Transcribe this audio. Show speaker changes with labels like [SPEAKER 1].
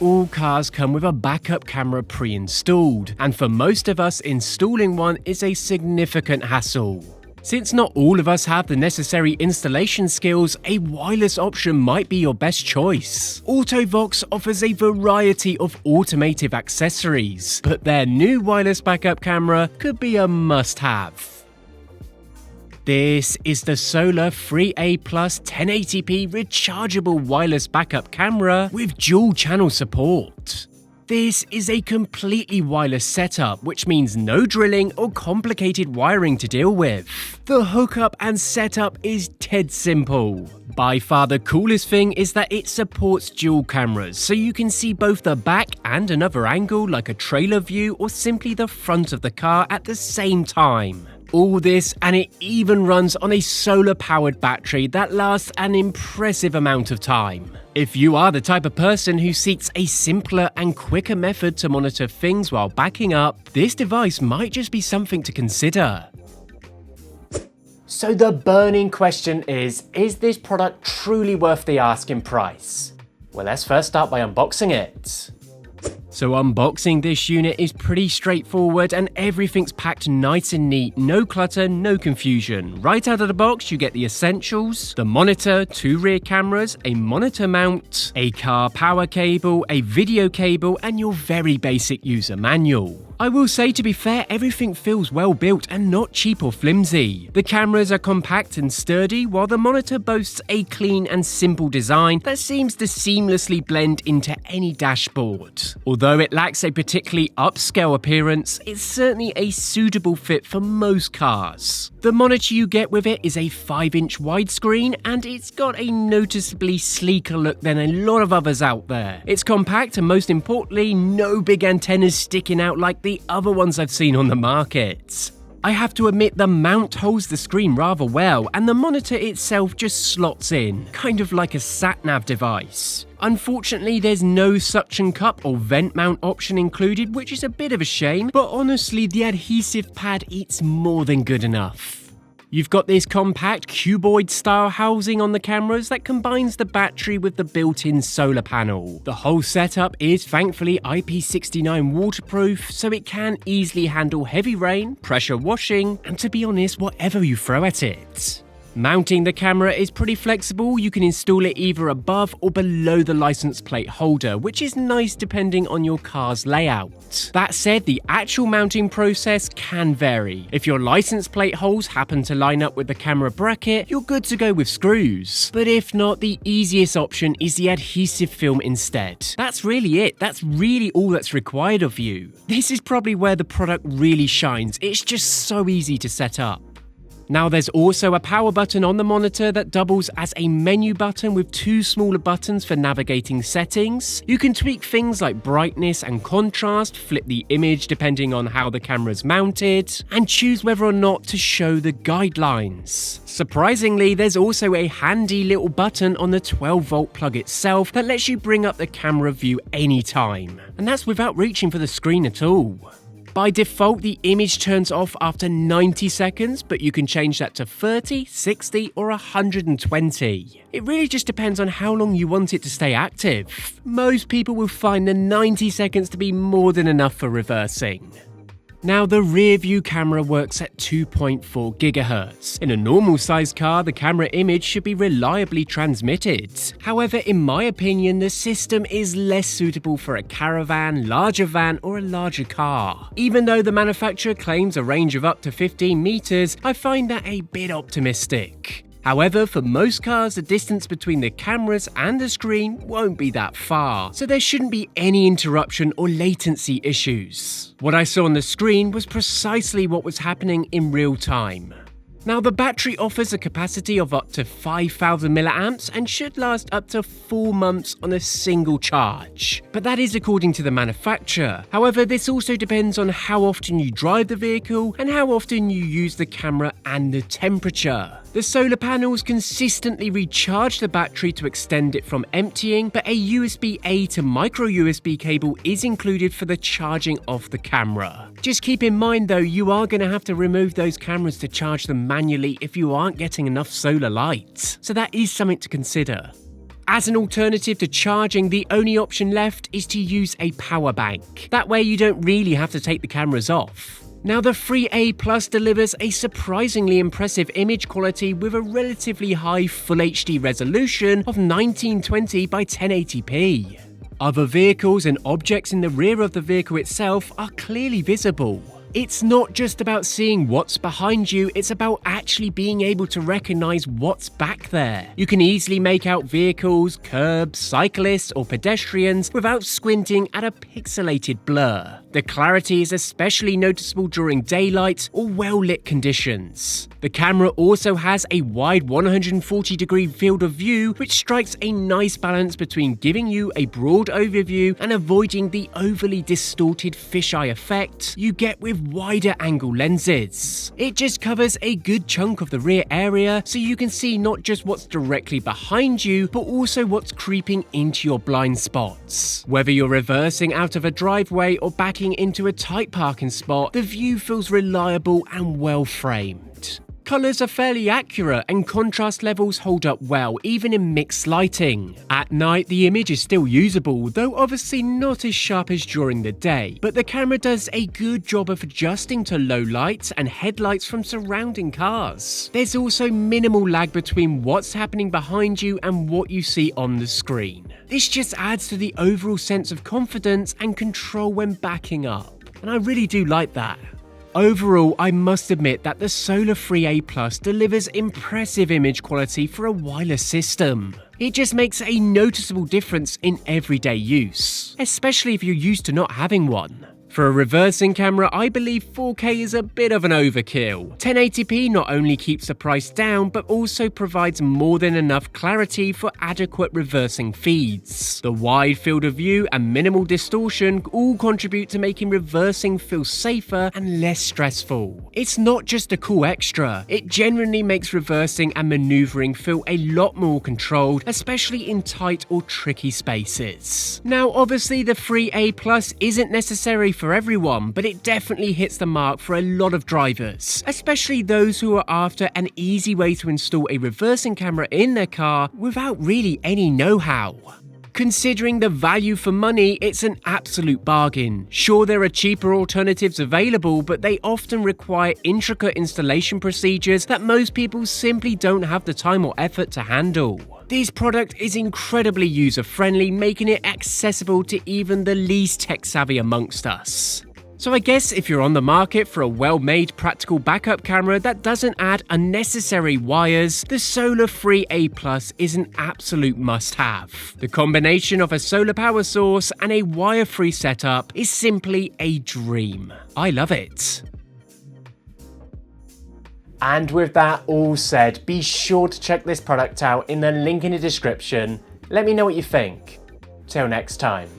[SPEAKER 1] all cars come with a backup camera pre-installed, and for most of us, installing one is a significant hassle. Since not all of us have the necessary installation skills, a wireless option might be your best choice. Auto-Vox offers a variety of automotive accessories, but their new wireless backup camera could be a must-have. This is the Solar 3A Plus 1080p rechargeable wireless backup camera with dual channel support. This is a completely wireless setup, which means no drilling or complicated wiring to deal with. The hookup and setup is dead simple. By far the coolest thing is that it supports dual cameras, so you can see both the back and another angle like a trailer view or simply the front of the car at the same time. All this, and it even runs on a solar-powered battery that lasts an impressive amount of time. If you are the type of person who seeks a simpler and quicker method to monitor things while backing up, this device might just be something to consider. So the burning question is this product truly worth the asking price? Well, let's first start by unboxing it. So unboxing this unit is pretty straightforward and everything's packed nice and neat, no clutter, no confusion. Right out of the box you get the essentials, the monitor, 2 rear cameras, a monitor mount, a car power cable, a video cable and your very basic user manual. I will say, to be fair, everything feels well built and not cheap or flimsy. The cameras are compact and sturdy, while the monitor boasts a clean and simple design that seems to seamlessly blend into any dashboard. Although it lacks a particularly upscale appearance, it's certainly a suitable fit for most cars. The monitor you get with it is a 5-inch widescreen, and it's got a noticeably sleeker look than a lot of others out there. It's compact and most importantly, no big antennas sticking out like the other ones I've seen on the market. I have to admit the mount holds the screen rather well and the monitor itself just slots in, kind of like a sat-nav device. Unfortunately, there's no suction cup or vent mount option included, which is a bit of a shame, but honestly the adhesive pad eats more than good enough. You've got this compact cuboid style housing on the cameras that combines the battery with the built-in solar panel. The whole setup is thankfully IP69 waterproof, so it can easily handle heavy rain, pressure washing, and to be honest, whatever you throw at it. Mounting the camera is pretty flexible. You can install it either above or below the license plate holder, which is nice depending on your car's layout. That said, the actual mounting process can vary. If your license plate holes happen to line up with the camera bracket, you're good to go with screws. But if not, the easiest option is the adhesive film instead. That's really it. That's really all that's required of you. This is probably where the product really shines. It's just so easy to set up. Now there's also a power button on the monitor that doubles as a menu button with 2 smaller buttons for navigating settings. You can tweak things like brightness and contrast, flip the image depending on how the camera's mounted, and choose whether or not to show the guidelines. Surprisingly, there's also a handy little button on the 12-volt plug itself that lets you bring up the camera view anytime, and that's without reaching for the screen at all. By default, the image turns off after 90 seconds, but you can change that to 30, 60, or 120. It really just depends on how long you want it to stay active. Most people will find the 90 seconds to be more than enough for reversing. Now, the rear view camera works at 2.4 GHz. In a normal sized car, the camera image should be reliably transmitted. However, in my opinion, the system is less suitable for a caravan, larger van, or a larger car. Even though the manufacturer claims a range of up to 15 meters, I find that a bit optimistic. However, for most cars, the distance between the cameras and the screen won't be that far, so there shouldn't be any interruption or latency issues. What I saw on the screen was precisely what was happening in real time. Now, the battery offers a capacity of up to 5,000 milliamps and should last up to 4 months on a single charge. But that is according to the manufacturer. However, this also depends on how often you drive the vehicle and how often you use the camera and the temperature. The solar panels consistently recharge the battery to extend it from emptying, but a USB-A to micro USB cable is included for the charging of the camera. Just keep in mind though, you are going to have to remove those cameras to charge them manually if you aren't getting enough solar light. So that is something to consider. As an alternative to charging, the only option left is to use a power bank. That way you don't really have to take the cameras off. Now, the 3A Plus delivers a surprisingly impressive image quality with a relatively high Full HD resolution of 1920 by 1080p. Other vehicles and objects in the rear of the vehicle itself are clearly visible. It's not just about seeing what's behind you, it's about actually being able to recognize what's back there. You can easily make out vehicles, curbs, cyclists, or pedestrians without squinting at a pixelated blur. The clarity is especially noticeable during daylight or well-lit conditions. The camera also has a wide 140-degree field of view, which strikes a nice balance between giving you a broad overview and avoiding the overly distorted fisheye effect you get with wider angle lenses. It just covers a good chunk of the rear area, so you can see not just what's directly behind you, but also what's creeping into your blind spots. Whether you're reversing out of a driveway or backing into a tight parking spot, the view feels reliable and well framed. Colours are fairly accurate and contrast levels hold up well, even in mixed lighting. At night, the image is still usable, though obviously not as sharp as during the day, but the camera does a good job of adjusting to low lights and headlights from surrounding cars. There's also minimal lag between what's happening behind you and what you see on the screen. This just adds to the overall sense of confidence and control when backing up, and I really do like that. Overall, I must admit that the Solar 3A Plus delivers impressive image quality for a wireless system. It just makes a noticeable difference in everyday use, especially if you're used to not having one. For a reversing camera, I believe 4K is a bit of an overkill. 1080p not only keeps the price down, but also provides more than enough clarity for adequate reversing feeds. The wide field of view and minimal distortion all contribute to making reversing feel safer and less stressful. It's not just a cool extra, it genuinely makes reversing and maneuvering feel a lot more controlled, especially in tight or tricky spaces. Now, obviously the 3A Plus isn't necessary for everyone, but it definitely hits the mark for a lot of drivers, especially those who are after an easy way to install a reversing camera in their car without really any know-how. Considering the value for money, it's an absolute bargain. Sure, there are cheaper alternatives available, but they often require intricate installation procedures that most people simply don't have the time or effort to handle. This product is incredibly user-friendly, making it accessible to even the least tech-savvy amongst us. So I guess if you're on the market for a well-made practical backup camera that doesn't add unnecessary wires, the Solar 3A Plus is an absolute must-have. The combination of a solar power source and a wire-free setup is simply a dream. I love it. And with that all said, be sure to check this product out in the link in the description. Let me know what you think. Till next time.